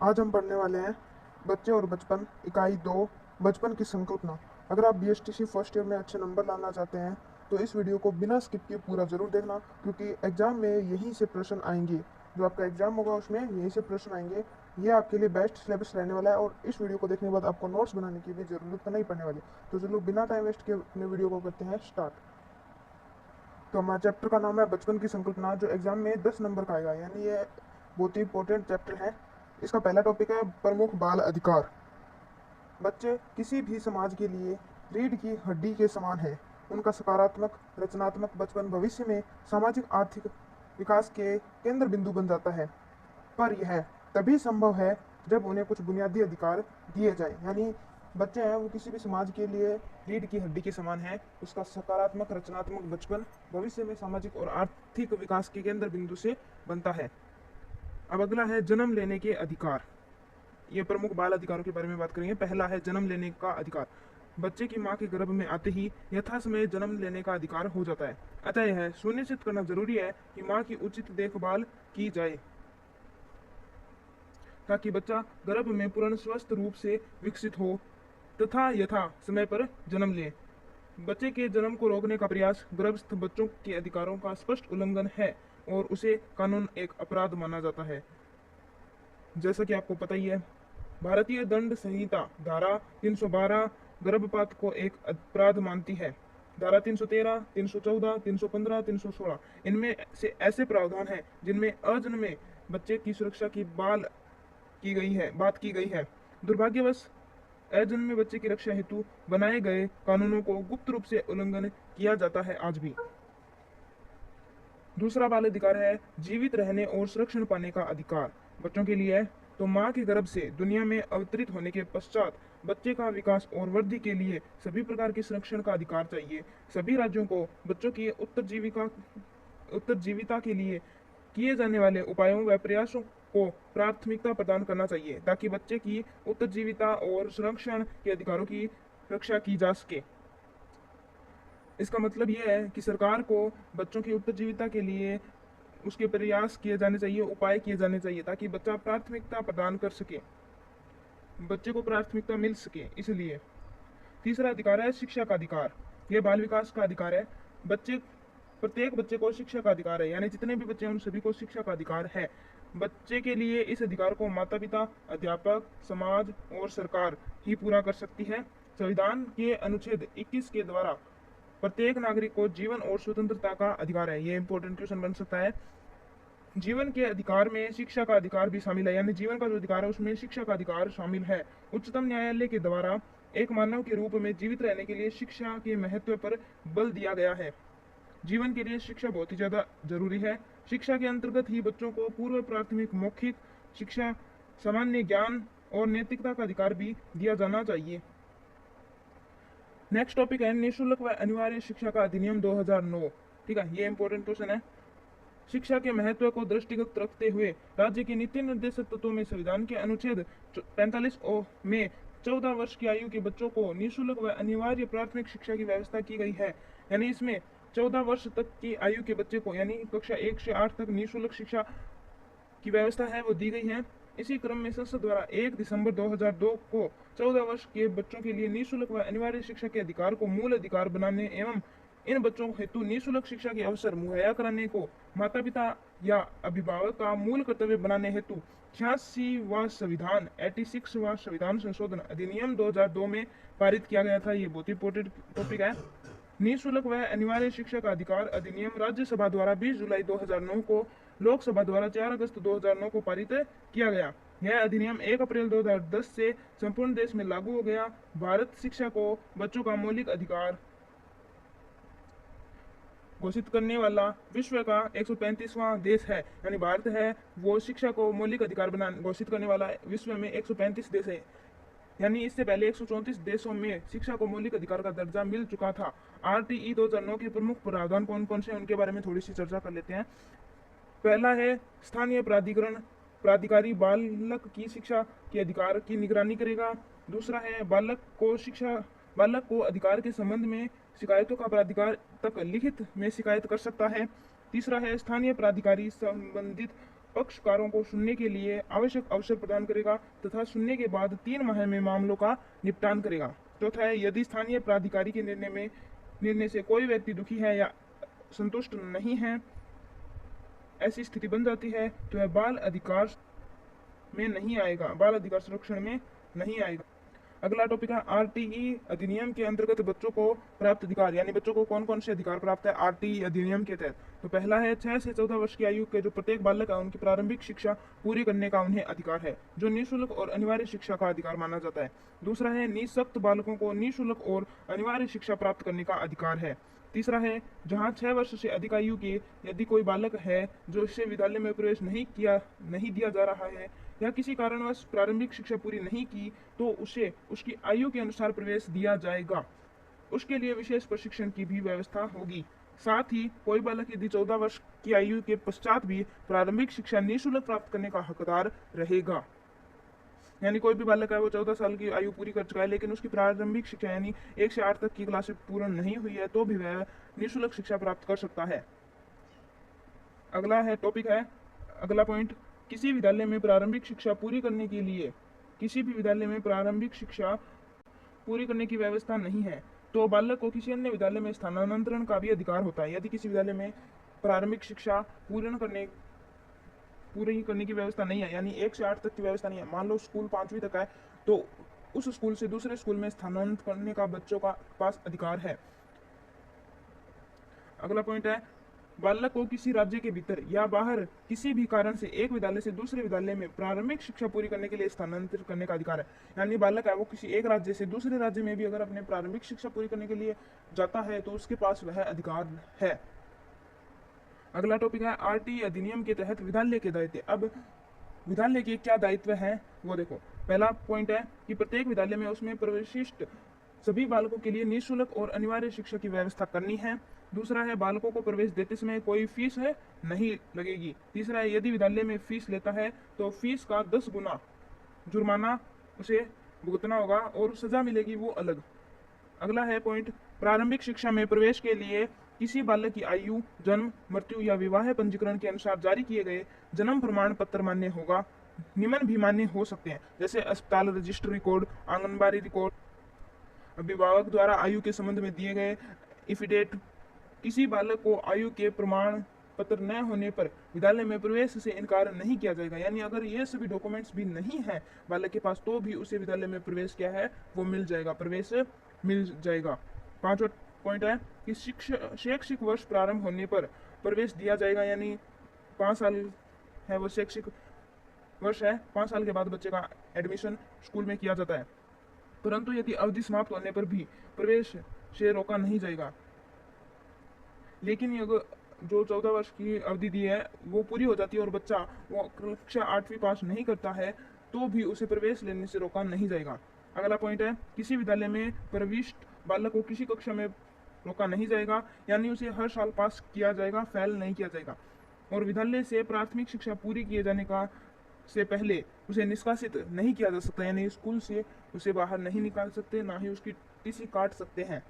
आज हम पढ़ने वाले हैं बच्चे और बचपन इकाई 2 बचपन की संकल्पना। अगर आप बीएसटीसी फर्स्ट ईयर में अच्छे नंबर लाना चाहते हैं तो इस वीडियो को बिना स्किप किए पूरा ज़रूर देखना, क्योंकि एग्ज़ाम में यहीं से प्रश्न आएंगे। जो आपका एग्ज़ाम होगा उसमें यहीं से प्रश्न आएंगे। ये आपके लिए बेस्ट सिलेबस रहने वाला है और इस वीडियो को देखने के बाद आपको नोट्स बनाने की भी ज़रूरत नहीं पड़ने वाली। तो चलो बिना टाइम वेस्ट के अपने वीडियो को करते हैं स्टार्ट। तो हमारे चैप्टर का नाम है बचपन की संकल्पना, जो एग्जाम में 10 नंबर का आएगा, यानी ये बहुत ही इंपॉर्टेंट चैप्टर है। इसका पहला टॉपिक है प्रमुख बाल अधिकार। बच्चे किसी भी समाज के लिए रीढ़ की हड्डी के समान है। उनका सकारात्मक रचनात्मक बचपन भविष्य में सामाजिक आर्थिक विकास के केंद्र बिंदु बन जाता है, पर यह तभी संभव है जब उन्हें कुछ बुनियादी अधिकार दिए जाएं। यानी बच्चे हैं वो किसी भी समाज के लिए रीढ़ की हड्डी के समान है। उसका सकारात्मक रचनात्मक बचपन भविष्य में सामाजिक और आर्थिक विकास के केंद्र बिंदु से बनता है। अब अगला है जन्म लेने के अधिकार। ये प्रमुख बाल अधिकारों के बारे में बात करेंगे। पहला है जन्म लेने का अधिकार। बच्चे की मां के गर्भ में आते ही यथासमय जन्म लेने का अधिकार हो जाता है। अतः यह सुनिश्चित करना जरूरी है कि मां की उचित देखभाल की जाए ताकि बच्चा गर्भ में पूर्ण स्वस्थ रूप से विकसित हो तथा यथा समय पर जन्म ले। बच्चे के जन्म को रोकने का प्रयास गर्भस्थ बच्चों के अधिकारों का स्पष्ट उल्लंघन है और उसे कानून एक अपराध माना जाता है। जैसा कि आपको पता ही है, भारतीय दंड संहिता धारा 312 गर्भपात को एक अपराध मानती है। धारा 313, 314, 315, 316 इनमें से ऐसे प्रावधान हैं जिनमें अजन्मे बच्चे की सुरक्षा की बात की गई है। दुर्भाग्यवश अजन्मे बच्चे की रक्षा हेतु बनाए गए कानूनों को गुप्त रूप से उल्लंघन किया जाता है आज भी। दूसरा बाल अधिकार है जीवित रहने और संरक्षण पाने का अधिकार। बच्चों के लिए तो मां के गर्भ से दुनिया में अवतरित होने के पश्चात बच्चे का विकास और वृद्धि के लिए सभी प्रकार के संरक्षण का अधिकार चाहिए। सभी राज्यों को बच्चों की उत्तरजीविता के लिए किए जाने वाले उपायों व प्रयासों को प्राथमिकता प्रदान करना चाहिए ताकि बच्चे की उत्तरजीविता और संरक्षण के अधिकारों की रक्षा की जा सके। इसका मतलब यह है कि सरकार को बच्चों की उत्तरजीविता के लिए उसके प्रयास किए जाने चाहिए, उपाय किए जाने चाहिए ताकि बच्चा प्राथमिकता प्रदान कर सके, बच्चे को प्राथमिकता मिल सके। इसलिए तीसरा अधिकार है शिक्षा का अधिकार। यह बाल विकास का अधिकार है। प्रत्येक बच्चे को शिक्षा का अधिकार है, यानी जितने भी बच्चे हैं उन सभी को शिक्षा का अधिकार है। बच्चे के लिए इस अधिकार को माता पिता, अध्यापक, समाज और सरकार ही पूरा कर सकती है। संविधान के अनुच्छेद 21 के द्वारा प्रत्येक नागरिक को जीवन और स्वतंत्रता का अधिकार है। ये इंपॉर्टेंट क्वेश्चन बन सकता है। जीवन के अधिकार में शिक्षा का अधिकार भी शामिल है, यानी जीवन का जो अधिकार है उसमें शिक्षा का अधिकार शामिल है। उच्चतम न्यायालय के द्वारा एक मानव के रूप में जीवित रहने के लिए शिक्षा के महत्व पर बल दिया गया है। जीवन के लिए शिक्षा बहुत ही ज्यादा जरूरी है। शिक्षा के अंतर्गत ही बच्चों को पूर्व प्राथमिक मौखिक शिक्षा, सामान्य ज्ञान और नैतिकता का अधिकार भी दिया जाना चाहिए। नेक्स्ट टॉपिक है निःशुल्क व अनिवार्य शिक्षा का अधिनियम 2009। ठीक है, ये इंपॉर्टेंट क्वेश्चन है। शिक्षा के महत्व को दृष्टिगत रखते हुए राज्य के नीति निर्देशक तत्वों में संविधान के अनुच्छेद 45 में 14 वर्ष की आयु के बच्चों को निःशुल्क व अनिवार्य प्राथमिक शिक्षा की व्यवस्था की गई है। यानी इसमें 14 वर्ष तक की आयु के बच्चे को, यानी कक्षा 1 से 8 तक निःशुल्क शिक्षा की व्यवस्था है वो दी गई है। इसी क्रम में संसद द्वारा 1 दिसंबर 2002 को 14 वर्ष के बच्चों के लिए निःशुल्क व अनिवार्य शिक्षा के अधिकार को मूल अधिकार बनाने एवं इन बच्चों हेतु निःशुल्क शिक्षा के अवसर मुहैया कराने को माता पिता या अभिभावक का मूल कर्तव्य बनाने हेतु 86वां संविधान 86वां संविधान संशोधन अधिनियम 2002 में पारित किया गया था। ये बहुत इंपॉर्टेंट टॉपिक है। निःशुल्क व अनिवार्य शिक्षा का अधिकार अधिनियम राज्यसभा द्वारा 20 जुलाई 2009 को, लोकसभा द्वारा 4 अगस्त 2009 को पारित किया गया। यह अधिनियम 1 अप्रैल 2010 से संपूर्ण देश में लागू हो गया। भारत शिक्षा को बच्चों का मौलिक अधिकार घोषित करने वाला विश्व का 135वां देश है। यानी भारत है वो शिक्षा को मौलिक अधिकार घोषित करने वाला विश्व में 135 देश है। यानी इससे पहले 134 देशों में शिक्षा को मौलिक अधिकार का दर्जा मिल चुका था। आरटीई 2009 के प्रमुख प्रावधान कौन कौन से हैं उनके बारे में थोड़ी सी चर्चा कर लेते हैं। पहला है स्थानीय प्राधिकारी बालक की शिक्षा के अधिकार की निगरानी करेगा। दूसरा है बालक को अधिकार के संबंध में शिकायतों का प्राधिकार तक लिखित में शिकायत कर सकता है। तीसरा है स्थानीय प्राधिकारी संबंधित पक्षकारों को सुनने के लिए आवश्यक अवसर प्रदान करेगा तथा सुनने के बाद 3 माह में मामलों का निपटान करेगा। चौथा है, यदि स्थानीय प्राधिकारी के निर्णय से कोई व्यक्ति दुखी है या संतुष्ट नहीं है, ऐसी स्थिति बन जाती है तो वह बाल अधिकार संरक्षण में नहीं आएगा। अगला टॉपिक है आरटीई अधिनियम के अंतर्गत बच्चों को प्राप्त अधिकार, यानी बच्चों को कौन कौन से अधिकार प्राप्त है आरटीई अधिनियम के तहत। तो पहला है 6 से 14 वर्ष की आयु के जो प्रत्येक बालक है उनकी प्रारंभिक शिक्षा पूरी करने का उन्हें अधिकार है, जो निःशुल्क और अनिवार्य शिक्षा का अधिकार माना जाता है। दूसरा है निःशक्त बालकों को निःशुल्क और अनिवार्य शिक्षा प्राप्त करने का अधिकार है। तीसरा है जहां 6 वर्ष से अधिक आयु के यदि कोई बालक है जो इससे विद्यालय में प्रवेश नहीं दिया जा रहा है या किसी कारणवश प्रारंभिक शिक्षा पूरी नहीं की, तो उसे उसकी आयु के अनुसार प्रवेश दिया जाएगा। उसके लिए विशेष प्रशिक्षण की भी व्यवस्था होगी। साथ ही कोई बालक यदि 14 वर्ष की आयु के पश्चात भी प्रारंभिक शिक्षा निःशुल्क प्राप्त करने का हकदार रहेगा। यानी कोई भी बालक है वो 14 साल की आयु पूरी कर चुका है लेकिन उसकी प्रारंभिक शिक्षा यानी 1 से 8 तक की क्लास पूर्ण नहीं हुई है, तो भी वह निःशुल्क शिक्षा प्राप्त कर सकता है। अगला पॉइंट, किसी भी विद्यालय में प्रारंभिक शिक्षा पूरी करने की व्यवस्था नहीं है तो बालक को किसी अन्य विद्यालय में स्थानांतरण का भी अधिकार होता है। यदि किसी विद्यालय में प्रारंभिक शिक्षा पूरी करने की व्यवस्था नहीं है, यानी 1 से 8 तक की व्यवस्था नहीं है, मान लो स्कूल 5वीं तक है, तो उस स्कूल से दूसरे स्कूल में स्थानांतरित करने का बच्चों का पास अधिकार है। अगला पॉइंट है, बालक को किसी राज्य के भीतर या बाहर किसी भी कारण से एक विद्यालय से दूसरे विद्यालय में प्रारंभिक शिक्षा पूरी करने के लिए स्थानांतरित करने का अधिकार है। यानी बालक है वो किसी एक राज्य से दूसरे राज्य में भी अगर अपने प्रारंभिक शिक्षा पूरी करने के लिए जाता है तो उसके पास वह अधिकार है। अगला टॉपिक है आरटीई अधिनियम के तहत विद्यालय के दायित्व। अब विद्यालय के क्या दायित्व हैं वो देखो। पहला पॉइंट है कि प्रत्येक विद्यालय में उसमें प्रविष्ट सभी बालकों के लिए निःशुल्क और अनिवार्य शिक्षा की व्यवस्था करनी है। दूसरा है बालकों को प्रवेश देते समय कोई फीस नहीं लगेगी। तीसरा है यदि विद्यालय में फीस लेता है तो फीस का 10 गुना जुर्माना उसे भुगतना होगा और सजा मिलेगी वो अलग। अगला है पॉइंट, प्रारंभिक शिक्षा में प्रवेश के लिए किसी बालक की आयु, जन्म, मृत्यु या विवाह पंजीकरण के अनुसार जारी किए गए जन्म प्रमाण पत्र मान्य होगा। निम्न भी मान्य हो सकते हैं, जैसे अस्पताल रजिस्टर रिकॉर्ड, आंगनबाड़ी रिकॉर्ड, अभिभावक द्वारा आयु के संबंध में दिए गए एफिडेविट। किसी बालक को आयु के प्रमाण पत्र न होने पर विद्यालय में प्रवेश से इनकार नहीं किया जाएगा। यानी अगर ये सभी डॉक्यूमेंट्स भी नहीं है बालक के पास तो भी उसे विद्यालय में प्रवेश मिल जाएगा। पांचवा पॉइंट है कि शैक्षिक वर्ष प्रारंभ होने पर प्रवेश दिया जाएगा। यानी 5 साल है वो शैक्षिक वर्ष है, 5 साल के बाद बच्चे का एडमिशन स्कूल में किया जाता है, परंतु यदि अवधि समाप्त होने पर भी प्रवेश से रोका नहीं जाएगा। लेकिन अगर जो 14 वर्ष की अवधि दी है वो पूरी हो जाती है और बच्चा वो कक्षा 8वीं पास नहीं करता है तो भी उसे प्रवेश लेने से रोका नहीं जाएगा। अगला पॉइंट है, किसी विद्यालय में प्रविष्ट बालक को किसी कक्षा में रोका नहीं जाएगा, यानी उसे हर साल पास किया जाएगा, फेल नहीं किया जाएगा। और विद्यालय से प्राथमिक शिक्षा पूरी किए जाने का से पहले उसे निष्कासित नहीं किया जा सकता, यानी स्कूल से उसे बाहर नहीं निकाल सकते, ना ही उसकी टीसी काट सकते हैं।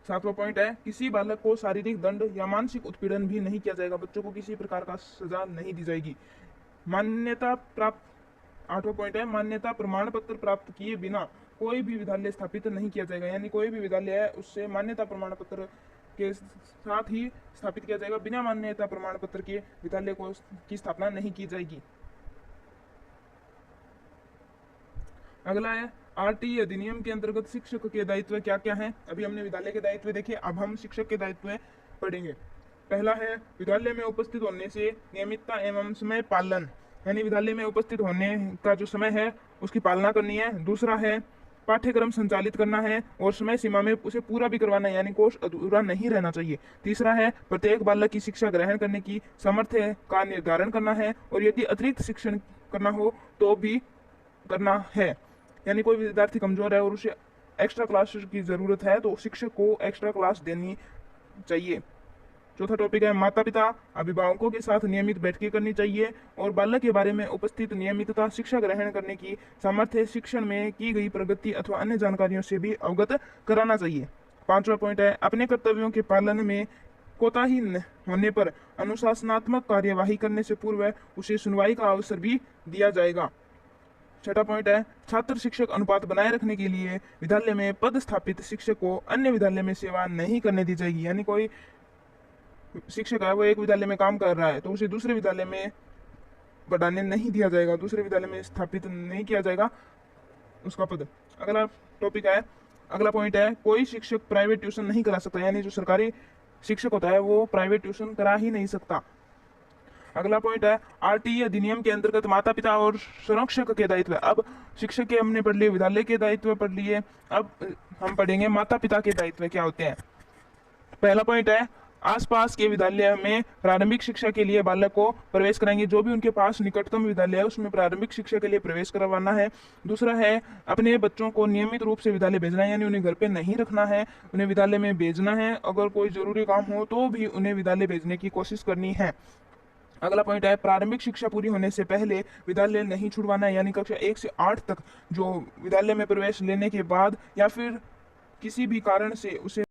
7वां पॉइंट है, किसी बालक को शारीरिक दंड या मानसिक उत्पीड़न भी नहीं किया जाएगा। बच्चों को किसी प्रकार का सजा नहीं दी जाएगी। 8वां पॉइंट है, मान्यता प्रमाण पत्र प्राप्त किए बिना कोई भी विद्यालय स्थापित नहीं किया जाएगा। यानी कोई भी विद्यालय है उससे मान्यता प्रमाण पत्र के साथ ही स्थापित किया जाएगा, बिना मान्यता प्रमाण पत्र के विद्यालय की स्थापना नहीं की जाएगी। अगला है आरटीई अधिनियम के अंतर्गत शिक्षक के दायित्व क्या क्या हैं। अभी हमने विद्यालय के दायित्व देखे, अब हम शिक्षक के दायित्व पढ़ेंगे। पहला है विद्यालय में उपस्थित होने से नियमितता एवं समय पालन, यानी विद्यालय में उपस्थित होने का जो समय है उसकी पालना करनी है। दूसरा है पाठ्यक्रम संचालित करना है और समय सीमा में उसे पूरा भी करवाना है, यानी कोर्स अधूरा नहीं रहना चाहिए। तीसरा है प्रत्येक बालक की शिक्षा ग्रहण करने की सामर्थ्य का निर्धारण करना है और यदि अतिरिक्त शिक्षण करना हो तो भी करना है, यानी कोई विद्यार्थी कमजोर है और उसे एक्स्ट्रा क्लास की जरूरत है तो शिक्षक को एक्स्ट्रा क्लास देनी चाहिए। चौथा टॉपिक है माता पिता अभिभावकों के साथ नियमित बैठकें करनी चाहिए और बालक के बारे में उपस्थित नियमितता शिक्षा ग्रहण करने की सामर्थ्य, शिक्षण में की गई प्रगति अथवा अन्य जानकारियों से भी अवगत कराना चाहिए। 5वां पॉइंट है अपने कर्तव्यों के पालन में कोताही होने पर अनुशासनात्मक कार्यवाही करने से पूर्व उसे सुनवाई का अवसर भी दिया जाएगा। छठा पॉइंट है, छात्र शिक्षक अनुपात बनाए रखने के लिए विद्यालय में पदस्थापित शिक्षक को अन्य विद्यालय में सेवा नहीं करने दी जाएगी। यानी कोई शिक्षक है वो एक विद्यालय में काम कर रहा है तो उसे दूसरे विद्यालय में बढ़ाने नहीं दिया जाएगा, दूसरे विद्यालय में स्थापित नहीं किया जाएगा उसका पद। अगला पॉइंट है, कोई शिक्षक प्राइवेट ट्यूशन नहीं करा सकता। यानी जो सरकारी शिक्षक होता है वो प्राइवेट ट्यूशन करा ही नहीं सकता। अगला पॉइंट है, आरटीई अधिनियम के अंतर्गत माता पिता और संरक्षक के दायित्व। अब शिक्षक के हमने पढ़ लिए, विद्यालय के दायित्व पढ़ लिए, अब हम पढ़ेंगे माता पिता के दायित्व क्या होते हैं। पहला पॉइंट है, आसपास के विद्यालय में प्रारंभिक शिक्षा के लिए बालक को प्रवेश कराएंगे। जो भी उनके पास निकटतम विद्यालय है उसमें प्रारंभिक शिक्षा के लिए प्रवेश करवाना है। दूसरा है, अपने बच्चों को नियमित रूप से विद्यालय भेजना है, यानी उन्हें घर पे नहीं रखना है, उन्हें विद्यालय में भेजना है। अगर कोई जरूरी काम हो तो भी उन्हें विद्यालय भेजने की कोशिश करनी है। अगला पॉइंट है, प्रारंभिक शिक्षा पूरी होने से पहले विद्यालय नहीं छुड़वाना है। यानी कक्षा 1 से 8 तक जो विद्यालय में प्रवेश लेने के बाद या फिर किसी भी कारण से उसे